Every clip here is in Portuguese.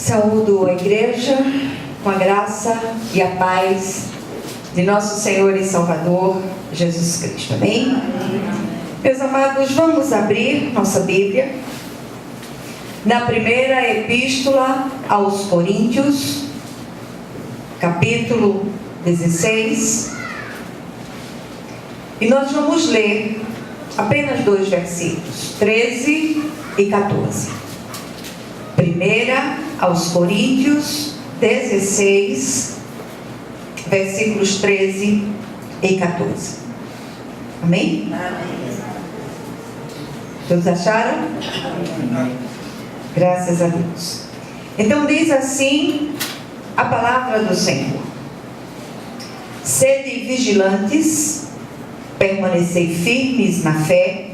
Saúdo a igreja com a graça e a paz de nosso Senhor e Salvador Jesus Cristo. Amém? Meus amados, vamos abrir nossa Bíblia na primeira epístola aos Coríntios, capítulo 16, e nós vamos ler apenas 2 versículos, 13 e 14. Primeira aos Coríntios 16, versículos 13 e 14. Amém? Amém. Todos acharam? Amém. Graças a Deus. Então diz assim a palavra do Senhor: sede vigilantes, permanecei firmes na fé,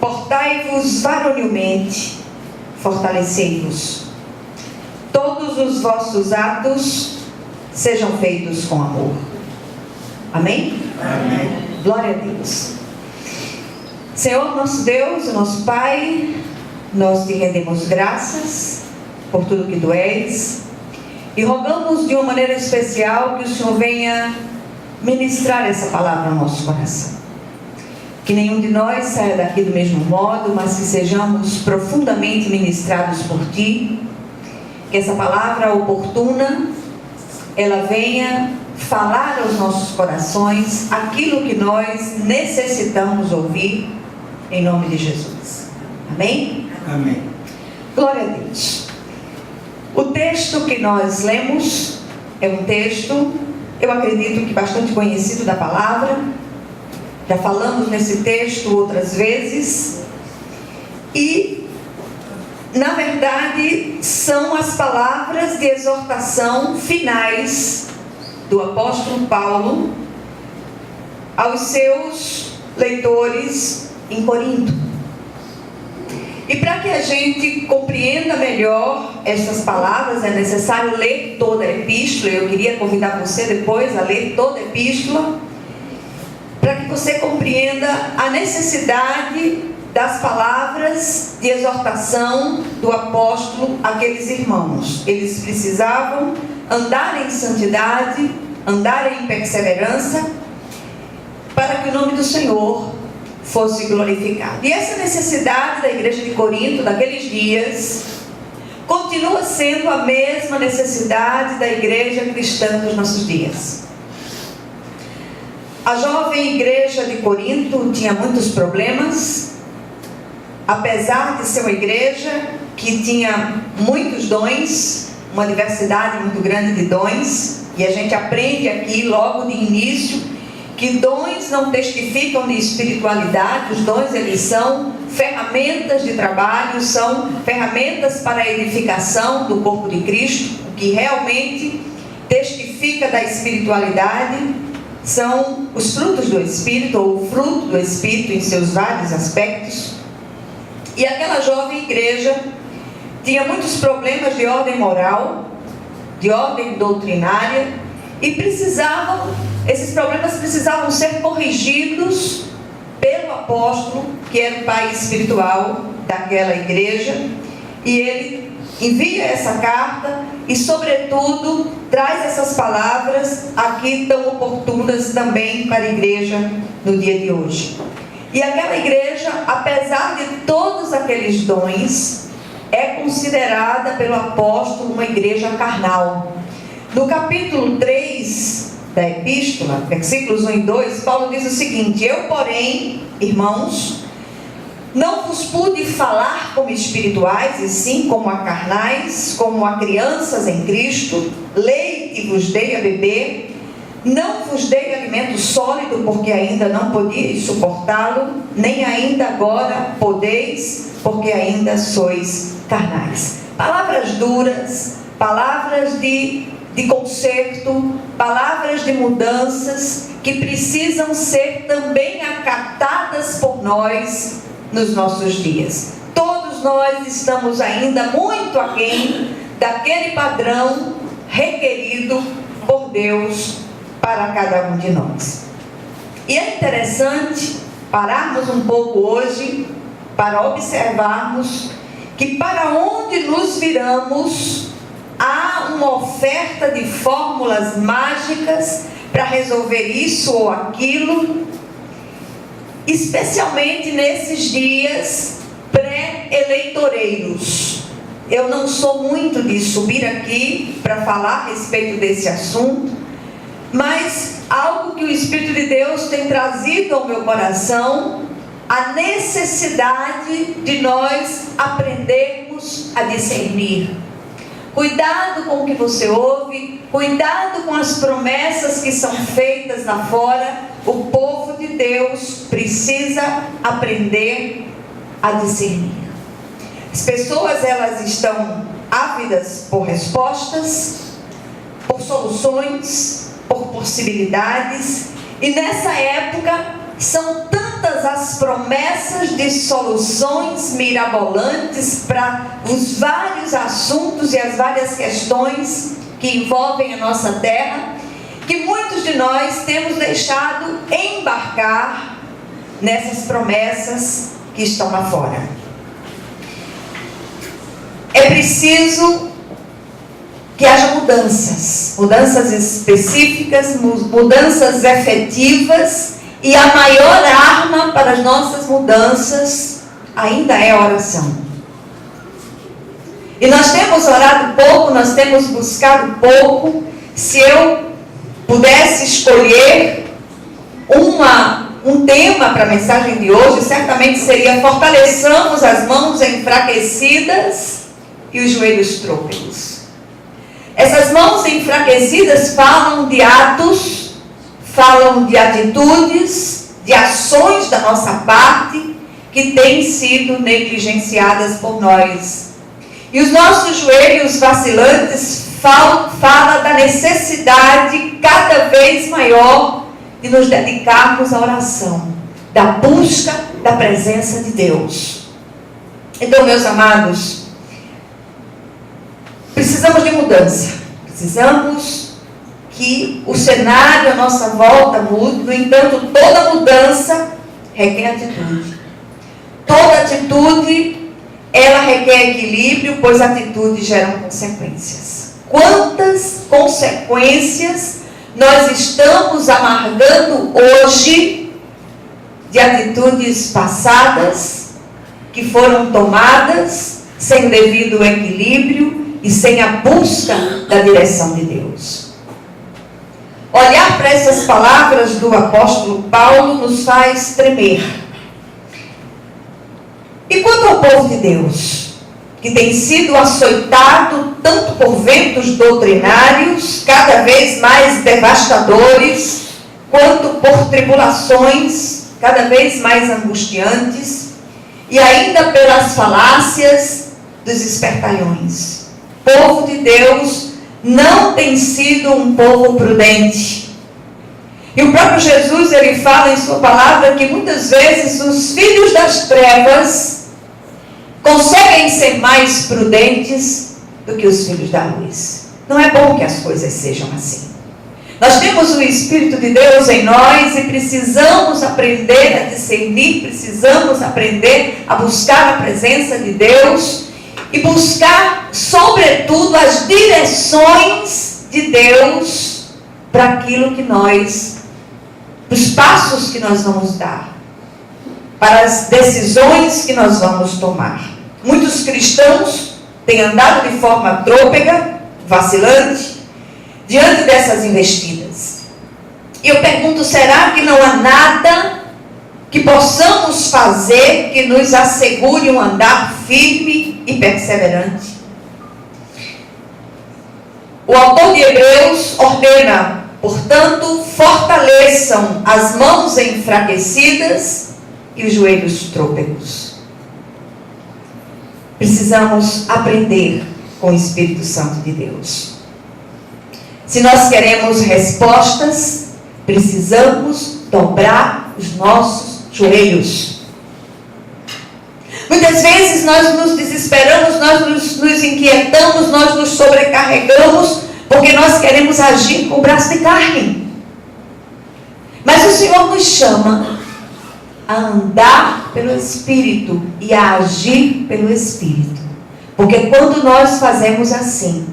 portai-vos varonilmente, fortalecei-vos. Todos os vossos atos sejam feitos com amor. Amém? Amém. Glória a Deus. Senhor nosso Deus, nosso Pai, nós te rendemos graças por tudo que tu és e rogamos de uma maneira especial que o Senhor venha ministrar essa palavra ao nosso coração. Que nenhum de nós saia daqui do mesmo modo, mas que sejamos profundamente ministrados por ti. Que essa palavra oportuna, ela venha falar aos nossos corações aquilo que nós necessitamos ouvir, em nome de Jesus. Amém? Amém. Glória a Deus. O texto que nós lemos é um texto, eu acredito que bastante conhecido da palavra. Já falamos nesse texto outras vezes. E, na verdade, são as palavras de exortação finais do apóstolo Paulo aos seus leitores em Corinto. E para que a gente compreenda melhor essas palavras, é necessário ler toda a epístola. Eu queria convidar você depois a ler toda a epístola, para que você compreenda a necessidade das palavras de exortação do apóstolo àqueles irmãos. Eles precisavam andar em santidade, andar em perseverança, para que o nome do Senhor fosse glorificado. E essa necessidade da igreja de Corinto, daqueles dias, continua sendo a mesma necessidade da igreja cristã dos nossos dias. A jovem igreja de Corinto tinha muitos problemas, apesar de ser uma igreja que tinha muitos dons, uma diversidade muito grande de dons, e a gente aprende aqui logo de início que dons não testificam de espiritualidade. Os dons, eles são ferramentas de trabalho, são ferramentas para a edificação do corpo de Cristo. O que realmente testifica da espiritualidade são os frutos do Espírito, ou o fruto do Espírito em seus vários aspectos. E aquela jovem igreja tinha muitos problemas de ordem moral, de ordem doutrinária, e esses problemas precisavam ser corrigidos pelo apóstolo, que era o pai espiritual daquela igreja. E ele envia essa carta e, sobretudo, traz essas palavras aqui tão oportunas também para a igreja no dia de hoje. E aquela igreja, apesar de todos aqueles dons, é considerada pelo apóstolo uma igreja carnal. No capítulo 3 da epístola, versículos 1 e 2, Paulo diz o seguinte: eu, porém, irmãos, não vos pude falar como espirituais, e sim como a carnais, como a crianças em Cristo. Leite vos dei a beber, não vos dei alimento sólido, porque ainda não podíeis suportá-lo, nem ainda agora podeis, porque ainda sois carnais. Palavras duras, palavras de conserto, palavras de mudanças, que precisam ser também acatadas por nós nos nossos dias. Todos nós estamos ainda muito aquém daquele padrão requerido por Deus para cada um de nós. E é interessante pararmos um pouco hoje para observarmos que para onde nos viramos, há uma oferta de fórmulas mágicas para resolver isso ou aquilo, especialmente nesses dias pré-eleitoreiros. Eu não sou muito de subir aqui para falar a respeito desse assunto, mas algo que o Espírito de Deus tem trazido ao meu coração, a necessidade de nós aprendermos a discernir. Cuidado com o que você ouve, cuidado com as promessas que são feitas lá fora. O povo de Deus precisa aprender a discernir. As pessoas, elas estão ávidas por respostas, por soluções, por possibilidades, e nessa época são tantas as promessas de soluções mirabolantes para os vários assuntos e as várias questões que envolvem a nossa terra, que muitos de nós temos deixado embarcar nessas promessas que estão lá fora. É preciso que haja mudanças específicas, mudanças efetivas, e a maior arma para as nossas mudanças ainda é a oração. E nós temos orado pouco, nós temos buscado pouco. Se eu pudesse escolher um tema para a mensagem de hoje, certamente seria: fortaleçamos as mãos enfraquecidas e os joelhos trôpegos. Essas mãos enfraquecidas falam de atos, falam de atitudes, de ações da nossa parte que têm sido negligenciadas por nós. E os nossos joelhos vacilantes fala da necessidade cada vez maior de nos dedicarmos à oração, da busca da presença de Deus. Então, meus amados, precisamos de mudança. Precisamos que o cenário à nossa volta mude. No entanto, toda mudança requer atitude. Toda atitude, ela requer equilíbrio, pois atitudes geram consequências. Quantas consequências nós estamos amargando hoje de atitudes passadas que foram tomadas sem o devido equilíbrio e sem a busca da direção de Deus. Olhar para essas palavras do apóstolo Paulo nos faz tremer. E quanto ao povo de Deus, que tem sido açoitado tanto por ventos doutrinários, cada vez mais devastadores, quanto por tribulações cada vez mais angustiantes, e ainda pelas falácias dos espertalhões. O povo de Deus não tem sido um povo prudente. E o próprio Jesus, ele fala em sua palavra que muitas vezes os filhos das trevas conseguem ser mais prudentes do que os filhos da luz. Não é bom que as coisas sejam assim. Nós temos o Espírito de Deus em nós e precisamos aprender a discernir, precisamos aprender a buscar a presença de Deus e buscar, sobretudo, as direções de Deus para aquilo que os passos que nós vamos dar, para as decisões que nós vamos tomar. Muitos cristãos têm andado de forma trôpega, vacilante, diante dessas investidas. E eu pergunto, será que não há nada que possamos fazer que nos assegure um andar firme e perseverante? O autor de Hebreus ordena, portanto, fortaleçam as mãos enfraquecidas e os joelhos trôpegos. Precisamos aprender com o Espírito Santo de Deus. Se nós queremos respostas, precisamos dobrar os nossos joelhos. Muitas vezes nós nos desesperamos, nós nos inquietamos, nós nos sobrecarregamos, porque nós queremos agir com o braço de carne. Mas o Senhor nos chama a andar pelo Espírito e a agir pelo Espírito. Porque quando nós fazemos assim,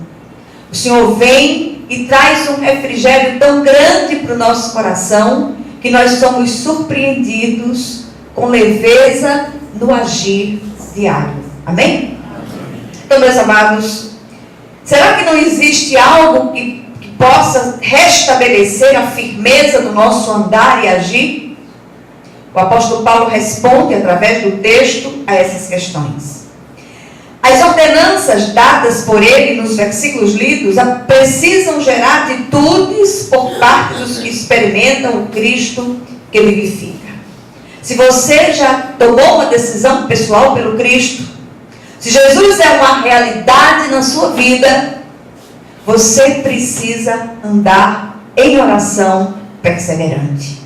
o Senhor vem e traz um refrigério tão grande para o nosso coração, que nós somos surpreendidos com leveza no agir diário. Amém? Então, meus amados, será que não existe algo que possa restabelecer a firmeza do nosso andar e agir? O apóstolo Paulo responde através do texto a essas questões. As ordenanças dadas por ele nos versículos lidos precisam gerar atitudes por parte dos que experimentam o Cristo que vivifica. Se você já tomou uma decisão pessoal pelo Cristo, se Jesus é uma realidade na sua vida, você precisa andar em oração perseverante.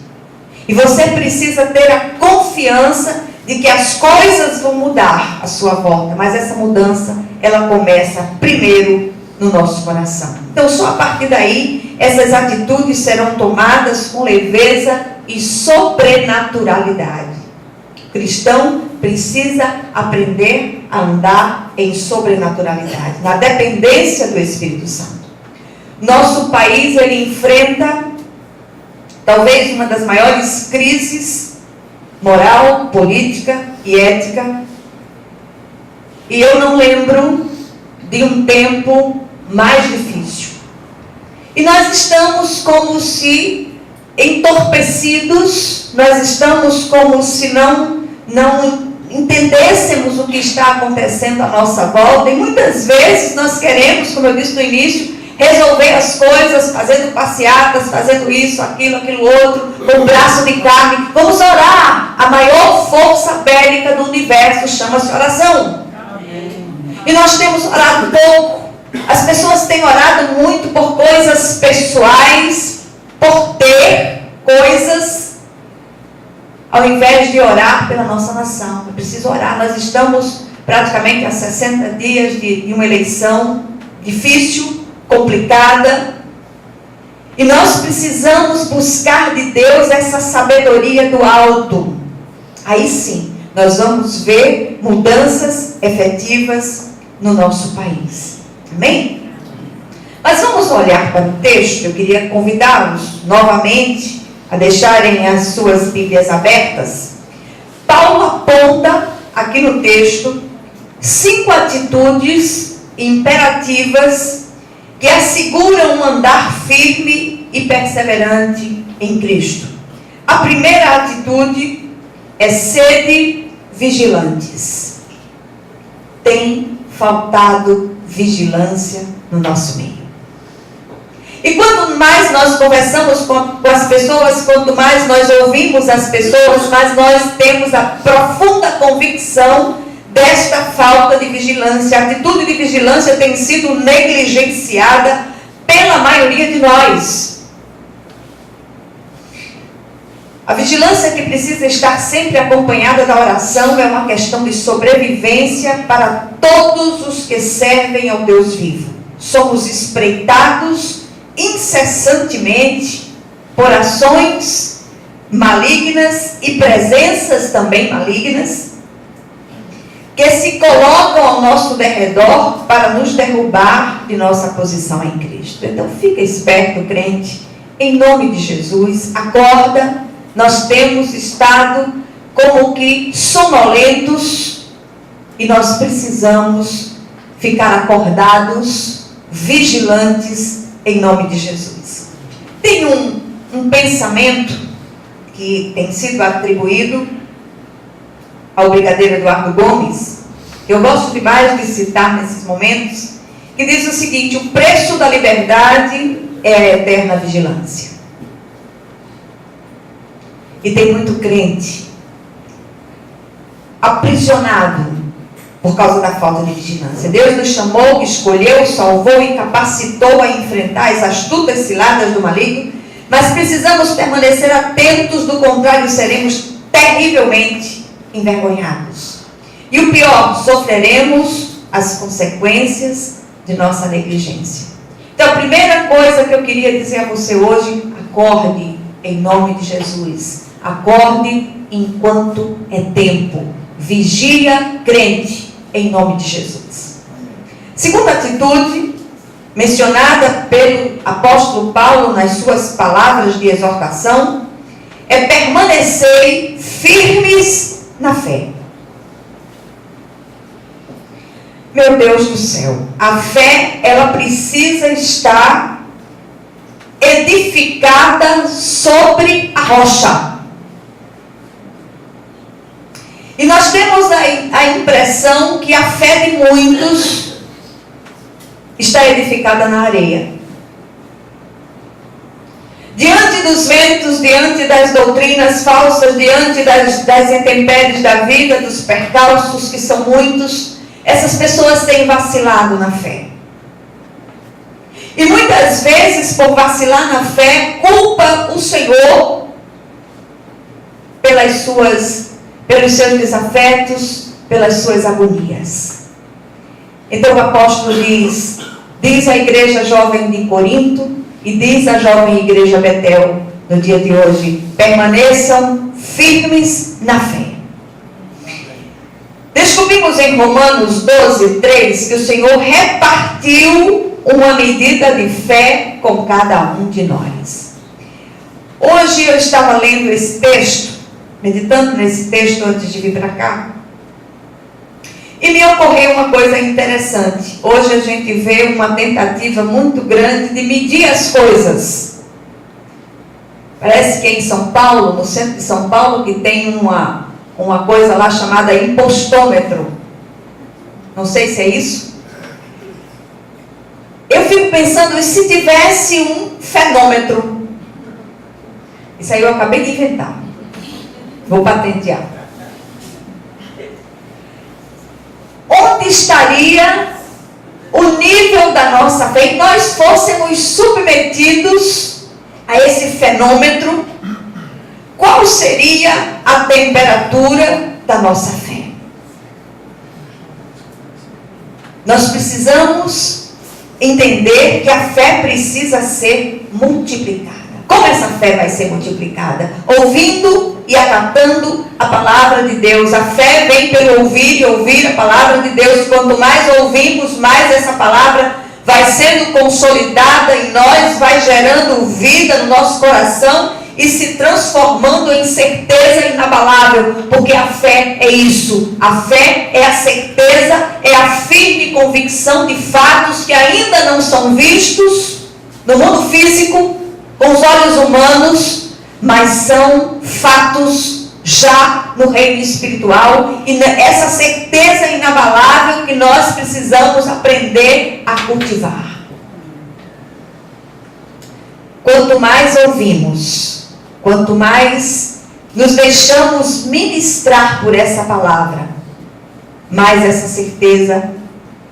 E você precisa ter a confiança de que as coisas vão mudar à sua volta. Mas essa mudança, ela começa primeiro no nosso coração. Então, só a partir daí, essas atitudes serão tomadas com leveza e sobrenaturalidade. O cristão precisa aprender a andar em sobrenaturalidade, na dependência do Espírito Santo. Nosso país, ele enfrenta talvez uma das maiores crises moral, política e ética. E eu não lembro de um tempo mais difícil. E nós estamos como se entorpecidos, nós estamos como se não entendêssemos o que está acontecendo à nossa volta. E muitas vezes nós queremos, como eu disse no início, resolver as coisas, fazendo passeatas, fazendo isso, aquilo outro, com um braço de carne. Vamos orar. A maior força bélica do universo chama-se oração. Amém. E nós temos orado pouco. As pessoas têm orado muito por coisas pessoais, por ter coisas, ao invés de orar pela nossa nação. É preciso orar. Nós estamos praticamente a 60 dias de uma eleição difícil, complicada, e nós precisamos buscar de Deus essa sabedoria do alto. Aí sim, nós vamos ver mudanças efetivas no nosso país. Amém? Mas vamos olhar para o texto. Eu queria convidá-los novamente a deixarem as suas Bíblias abertas. Paulo aponta aqui no texto 5 atitudes imperativas que asseguram um andar firme e perseverante em Cristo. A primeira atitude é sede vigilantes. Tem faltado vigilância no nosso meio. E quanto mais nós conversamos com as pessoas, quanto mais nós ouvimos as pessoas, mais nós temos a profunda convicção desta falta de vigilância. A atitude de vigilância tem sido negligenciada pela maioria de nós. A vigilância, que precisa estar sempre acompanhada da oração, é uma questão de sobrevivência para todos os que servem ao Deus vivo. Somos espreitados incessantemente por ações malignas e presenças também malignas, que se colocam ao nosso derredor para nos derrubar de nossa posição em Cristo. Então fica esperto, crente, em nome de Jesus. Acorda. Nós temos estado como que sonolentos e nós precisamos ficar acordados, vigilantes, em nome de Jesus. Tem um pensamento que tem sido atribuído ao brigadeiro Eduardo Gomes, que eu gosto demais de citar nesses momentos, que diz o seguinte: o preço da liberdade é a eterna vigilância. E tem muito crente aprisionado por causa da falta de vigilância. Deus nos chamou, escolheu, salvou e capacitou a enfrentar as astutas ciladas do maligno, mas precisamos permanecer atentos, do contrário seremos terrivelmente envergonhados. E o pior, sofreremos as consequências de nossa negligência. Então, a primeira coisa que eu queria dizer a você hoje: acorde em nome de Jesus. Acorde enquanto é tempo. Vigia, crente, em nome de Jesus. Segunda atitude, mencionada pelo apóstolo Paulo nas suas palavras de exortação, é permanecer firmes na fé. Meu Deus do céu, a fé, ela precisa estar edificada sobre a rocha. E nós temos a impressão que a fé de muitos está edificada na areia. Diante dos ventos, diante das doutrinas falsas, diante das intempéries da vida, dos percalços, que são muitos, essas pessoas têm vacilado na fé. E muitas vezes, por vacilar na fé, culpa o Senhor pelos seus desafetos, pelas suas agonias. Então o apóstolo diz à igreja jovem de Corinto e diz à jovem igreja Betel no dia de hoje: permaneçam firmes na fé. Descobrimos em Romanos 12:3 que o Senhor repartiu uma medida de fé com cada um de nós. Hoje eu estava lendo esse texto, meditando nesse texto antes de vir para cá, e me ocorreu uma coisa interessante. Hoje a gente vê uma tentativa muito grande de medir as coisas. Parece que em São Paulo, no centro de São Paulo, que tem uma coisa lá chamada impostômetro. Não sei se é isso. Eu fico pensando, e se tivesse um fenômetro? Isso aí eu acabei de inventar. Vou patentear. Onde estaria o nível da nossa fé? E nós fôssemos submetidos a esse fenômetro, qual seria a temperatura da nossa fé? Nós precisamos entender que a fé precisa ser multiplicada. Como essa fé vai ser multiplicada? Ouvindo e acatando a palavra de Deus. A fé vem pelo ouvir e ouvir a palavra de Deus. Quanto mais ouvimos, mais essa palavra vai sendo consolidada em nós, vai gerando vida no nosso coração e se transformando em certeza inabalável, porque a fé é isso. A fé é a certeza, é a firme convicção de fatos que ainda não são vistos no mundo físico, com os olhos humanos, mas são fatos já no reino espiritual, e essa certeza inabalável que nós precisamos aprender a cultivar. Quanto mais ouvimos, quanto mais nos deixamos ministrar por essa palavra, mais essa certeza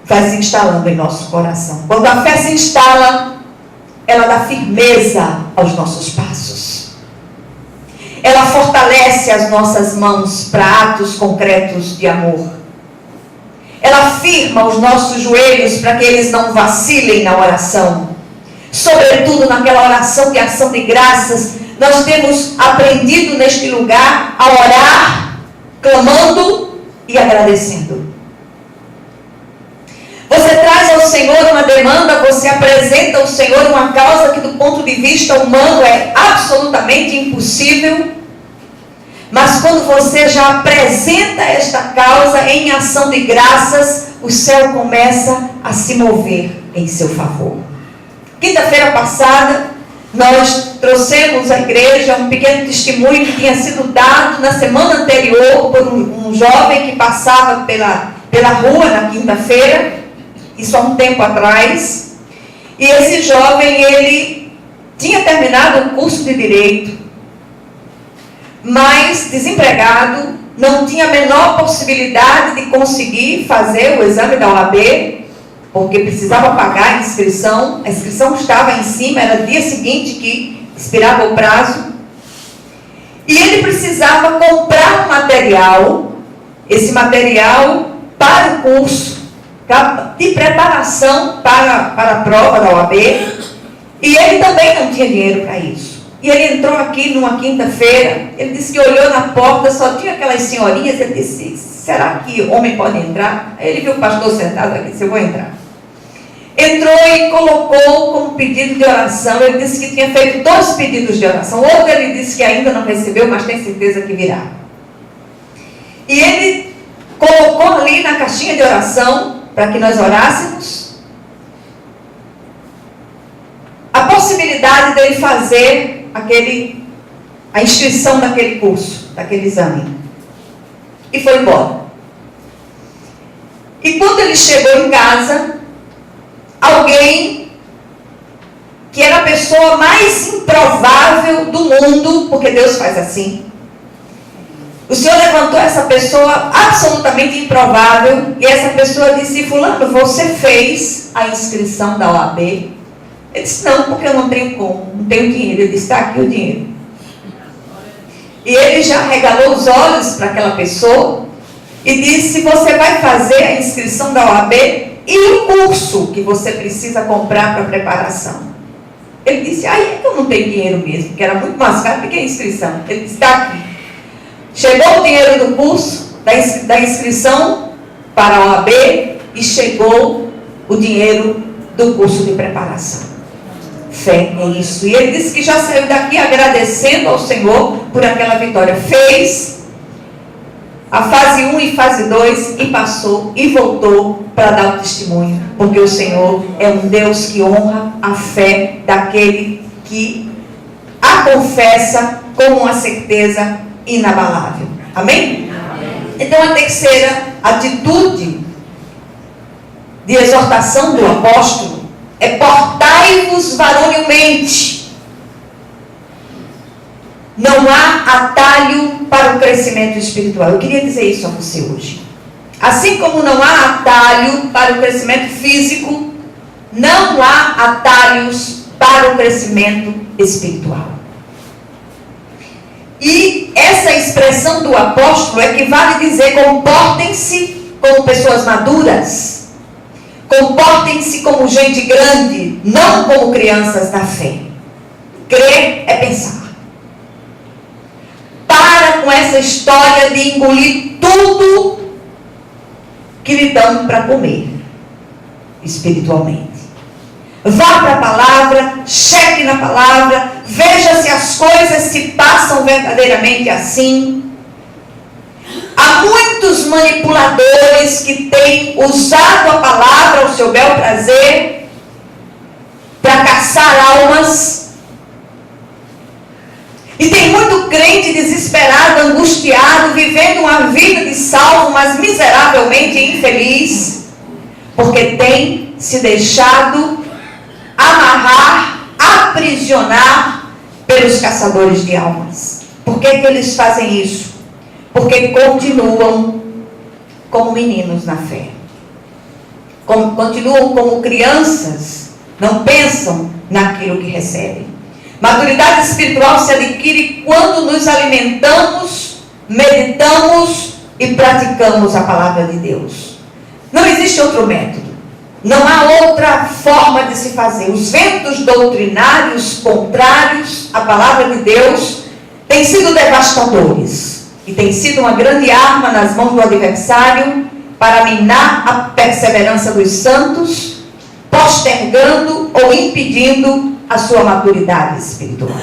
vai se instalando em nosso coração. Quando a fé se instala, ela dá firmeza aos nossos passos. Ela fortalece as nossas mãos para atos concretos de amor. Ela firma os nossos joelhos para que eles não vacilem na oração. Sobretudo naquela oração de ação de graças, nós temos aprendido neste lugar a orar, clamando e agradecendo. Você traz ao Senhor uma demanda, você apresenta ao Senhor uma causa que do ponto de vista humano é absolutamente impossível. Mas quando você já apresenta esta causa em ação de graças, o céu começa a se mover em seu favor. Quinta-feira passada, nós trouxemos à igreja um pequeno testemunho que tinha sido dado na semana anterior por um jovem que passava pela rua na quinta-feira, isso há um tempo atrás. E esse jovem, ele tinha terminado o curso de Direito, mas desempregado, não tinha a menor possibilidade de conseguir fazer o exame da OAB, porque precisava pagar a inscrição estava em cima, era o dia seguinte que expirava o prazo, e ele precisava comprar um material, esse material para o curso, de preparação para a prova da OAB, e ele também não tinha dinheiro para isso. E ele entrou aqui numa quinta-feira, ele disse que olhou na porta, só tinha aquelas senhorinhas, ele disse: será que homem pode entrar? Aí ele viu o pastor sentado aqui, disse: eu vou entrar. entrou e colocou como pedido de oração. Ele disse que tinha feito 2 pedidos de oração. Outro ele disse que ainda não recebeu, mas tem certeza que virá. E ele colocou ali na caixinha de oração, para que nós orássemos, a possibilidade dele fazer a inscrição daquele curso, daquele exame. E foi embora. E quando ele chegou em casa, alguém que era a pessoa mais improvável do mundo, porque Deus faz assim, o Senhor levantou essa pessoa absolutamente improvável, e essa pessoa disse: fulano, você fez a inscrição da OAB? Ele disse: não, porque eu não tenho como, não tenho dinheiro. Ele disse: está aqui o dinheiro. E ele já regalou os olhos para aquela pessoa e disse: você vai fazer a inscrição da OAB e o curso que você precisa comprar para preparação. Ele disse: aí é que eu não tenho dinheiro mesmo, que era muito mais caro do que a inscrição. Ele disse: está aqui. Chegou o dinheiro do curso, da inscrição para a OAB, e chegou o dinheiro do curso de preparação. Fé é isso. E ele disse que já saiu daqui agradecendo ao Senhor por aquela vitória. Fez a fase 1 e fase 2 e passou e voltou para dar o testemunho. Porque o Senhor é um Deus que honra a fé daquele que a confessa com uma certeza inabalável. Amém? Amém? Então a terceira atitude de exortação do apóstolo é: portai-vos varonilmente. Não há atalho para o crescimento espiritual. Eu queria dizer isso a você hoje. Assim como não há atalho para o crescimento físico, não há atalhos para o crescimento espiritual. E essa expressão do apóstolo equivale a dizer: comportem-se como pessoas maduras, comportem-se como gente grande, não como crianças da fé. Crer é pensar. Para com essa história de engolir tudo que lhe dão para comer espiritualmente. Vá para a palavra, cheque na palavra, veja se as coisas se passam verdadeiramente assim. Há muitos manipuladores que têm usado a palavra ao seu bel prazer para caçar almas. E tem muito crente desesperado, angustiado, vivendo uma vida de salvo, mas miseravelmente infeliz, porque tem se deixado amarrar, aprisionar pelos caçadores de almas. Por que eles fazem isso? Porque continuam como meninos na fé. Continuam como crianças, não pensam naquilo que recebem. Maturidade espiritual se adquire quando nos alimentamos, meditamos e praticamos a palavra de Deus. Não existe outro método. Não há outra forma de se fazer. Os ventos doutrinários contrários à palavra de Deus têm sido devastadores e têm sido uma grande arma nas mãos do adversário para minar a perseverança dos santos, postergando ou impedindo a sua maturidade espiritual.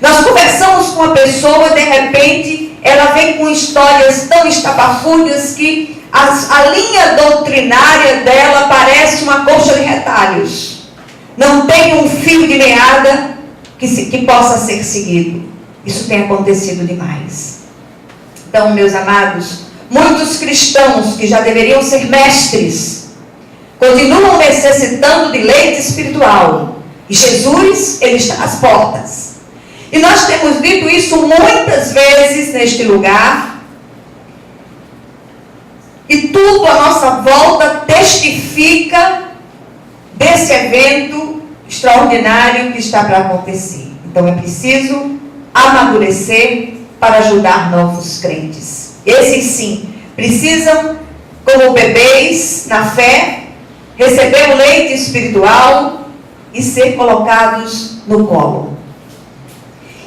Nós conversamos com uma pessoa e de repente ela vem com histórias tão estapafúrdias que a linha doutrinária dela parece uma coxa de retalhos. Não tem um fio de meada que possa ser seguido. Isso tem acontecido demais. Então, meus amados, muitos cristãos que já deveriam ser mestres continuam necessitando de leite espiritual. E Jesus, ele está às portas. E nós temos dito isso muitas vezes neste lugar. E tudo à nossa volta testifica desse evento extraordinário que está para acontecer. Então é preciso amadurecer para ajudar novos crentes. Esses sim, precisam, como bebês na fé, receber o leite espiritual e ser colocados no colo.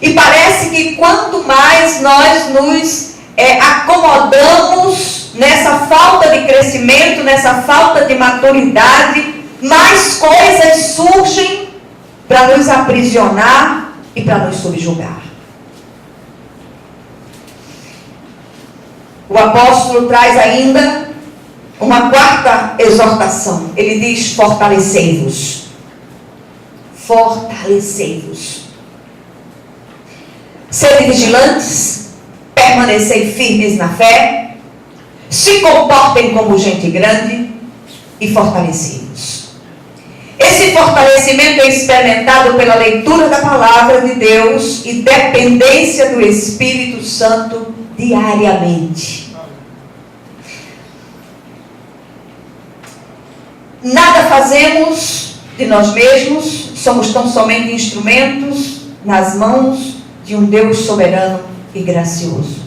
E parece que quanto mais nós nos acomodamos nessa falta de crescimento, nessa falta de maturidade, mais coisas surgem para nos aprisionar e para nos subjugar. O apóstolo traz ainda uma quarta exortação. Ele diz: fortalecei-vos. Fortalecei-vos. Sede vigilantes, permanecei firmes na fé, se comportem como gente grande e fortalecei-vos. Esse fortalecimento é experimentado pela leitura da palavra de Deus e dependência do Espírito Santo diariamente. Nada fazemos de nós mesmos, somos tão somente instrumentos nas mãos de um Deus soberano e gracioso.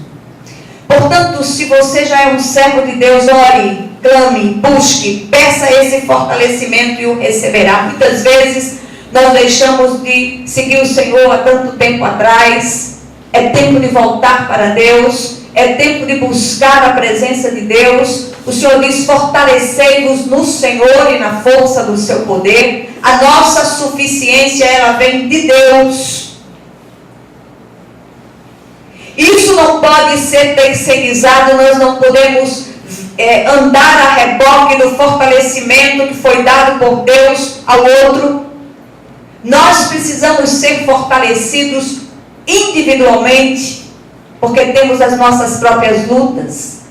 Portanto, se você já é um servo de Deus, ore, clame, busque, peça esse fortalecimento e o receberá. Muitas vezes nós deixamos de seguir o Senhor há tanto tempo atrás. É tempo de voltar para Deus, é tempo de buscar a presença de Deus. O Senhor diz: fortalecei-vos no Senhor e na força do seu poder. A nossa suficiência, ela vem de Deus. Isso não pode ser terceirizado. Nós não podemos andar a reboque do fortalecimento que foi dado por Deus ao outro. Nós precisamos ser fortalecidos individualmente, porque temos as nossas próprias lutas.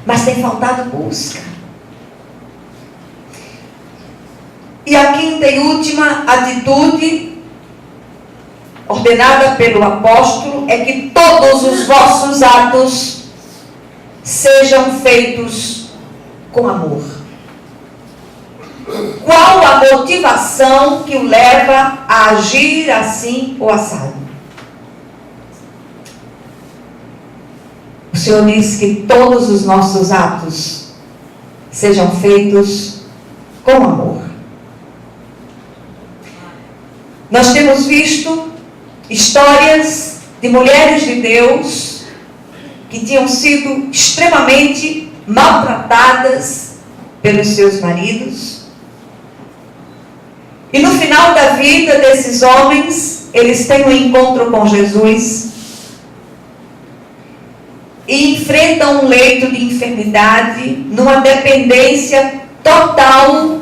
Mas tem faltado busca. E a quinta e última atitude ordenada pelo apóstolo é que todos os vossos atos sejam feitos com amor. Qual a motivação que o leva a agir assim ou assado? O Senhor diz que todos os nossos atos sejam feitos com amor. Nós temos visto histórias de mulheres de Deus que tinham sido extremamente maltratadas pelos seus maridos. E no final da vida desses homens, eles têm um encontro com Jesus e enfrentam um leito de enfermidade numa dependência total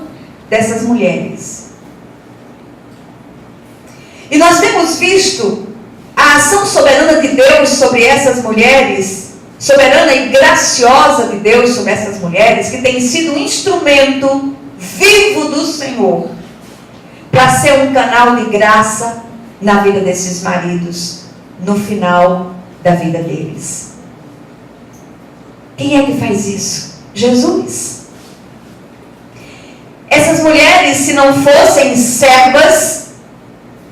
dessas mulheres. E nós temos visto a ação soberana de Deus sobre essas mulheres, soberana e graciosa de Deus sobre essas mulheres, que tem sido um instrumento vivo do Senhor para ser um canal de graça na vida desses maridos, no final da vida deles. Quem é que faz isso? Jesus. Essas mulheres, se não fossem servas,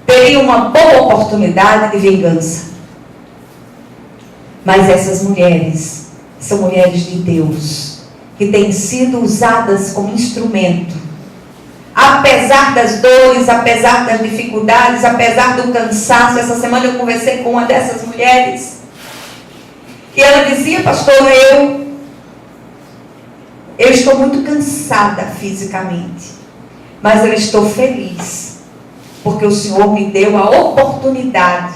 teriam uma boa oportunidade de vingança. Mas essas mulheres são mulheres de Deus, que têm sido usadas como instrumento. Apesar das dores, apesar das dificuldades, apesar do cansaço. Essa semana eu conversei com uma dessas mulheres, e ela dizia: pastora, eu estou muito cansada fisicamente, mas eu estou feliz, porque o Senhor me deu a oportunidade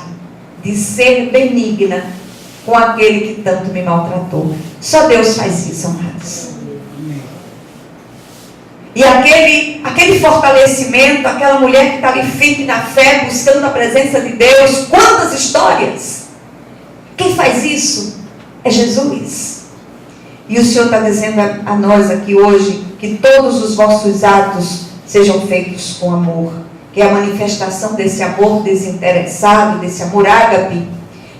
de ser benigna com aquele que tanto me maltratou. Só Deus faz isso, amados. E aquele fortalecimento, aquela mulher que está ali firme na fé, buscando a presença de Deus. Quantas histórias! Quem faz isso é Jesus. E o Senhor está dizendo a nós aqui hoje que todos os vossos atos sejam feitos com amor. Que é a manifestação desse amor desinteressado, desse amor ágape,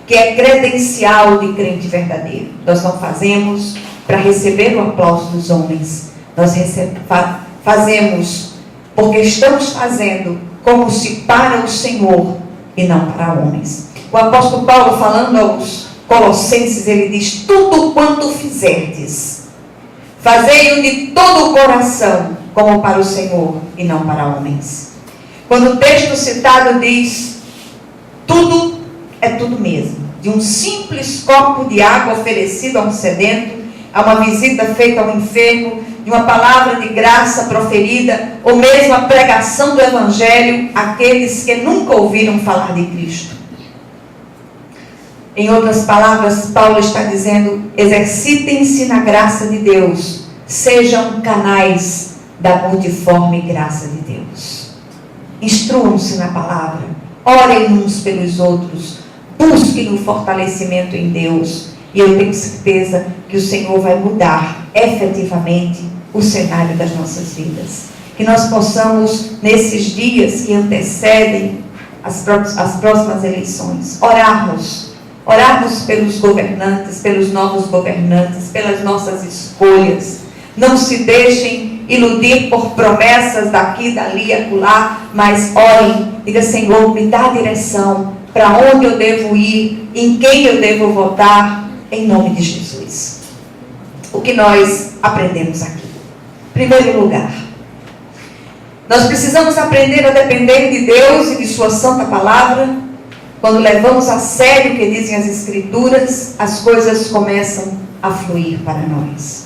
que é credencial de crente verdadeiro. Nós não fazemos para receber o aplauso dos homens. Nós fazemos porque estamos fazendo como se para o Senhor e não para homens. O apóstolo Paulo, falando aos Colossenses, ele diz: tudo quanto fizerdes, fazei-o de todo o coração, como para o Senhor e não para homens. Quando o texto citado diz tudo, é tudo mesmo. De um simples copo de água oferecido a um sedento, a uma visita feita ao enfermo, de uma palavra de graça proferida, ou mesmo a pregação do Evangelho àqueles que nunca ouviram falar de Cristo. Em outras palavras, Paulo está dizendo: exercitem-se na graça de Deus, sejam canais da multiforme graça de Deus. Instruam-se na palavra, orem uns pelos outros, busquem o fortalecimento em Deus, e eu tenho certeza que o Senhor vai mudar efetivamente o cenário das nossas vidas. Que nós possamos, nesses dias que antecedem as próximas eleições, orarmos pelos governantes, pelos novos governantes, pelas nossas escolhas. Não se deixem iludir por promessas daqui, dali, acolá, mas orem, diga: Senhor, me dá direção, para onde eu devo ir, em quem eu devo votar, em nome de Jesus. O que nós aprendemos aqui? Em primeiro lugar, nós precisamos aprender a depender de Deus e de sua santa palavra. Quando levamos a sério o que dizem as Escrituras, as coisas começam a fluir para nós.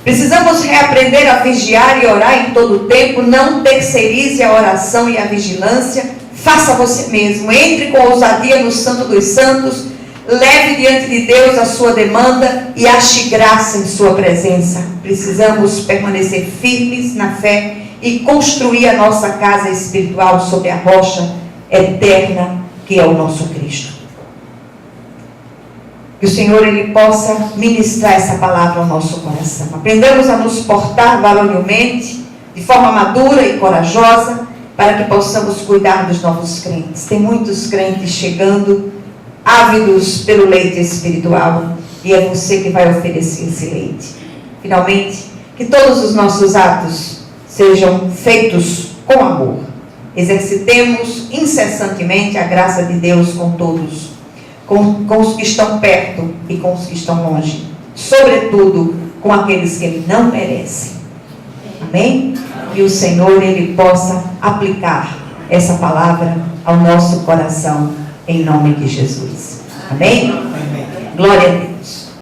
Precisamos reaprender a vigiar e orar em todo o tempo. Não terceirize a oração e a vigilância. Faça você mesmo. Entre com ousadia no Santo dos Santos. Leve diante de Deus a sua demanda e ache graça em sua presença. Precisamos permanecer firmes na fé e construir a nossa casa espiritual sobre a rocha eterna que é o nosso Cristo. Que o Senhor Ele possa ministrar essa palavra ao nosso coração. Aprendamos a nos portar varonilmente, de forma madura e corajosa, para que possamos cuidar dos novos crentes. Tem muitos crentes chegando, ávidos pelo leite espiritual, e é você que vai oferecer esse leite. Finalmente, que todos os nossos atos sejam feitos com amor. Exercitemos incessantemente a graça de Deus com todos, com os que estão perto e com os que estão longe, sobretudo com aqueles que Ele não merece. Amém? Que o Senhor Ele possa aplicar essa palavra ao nosso coração, em nome de Jesus. Amém? Glória a Deus.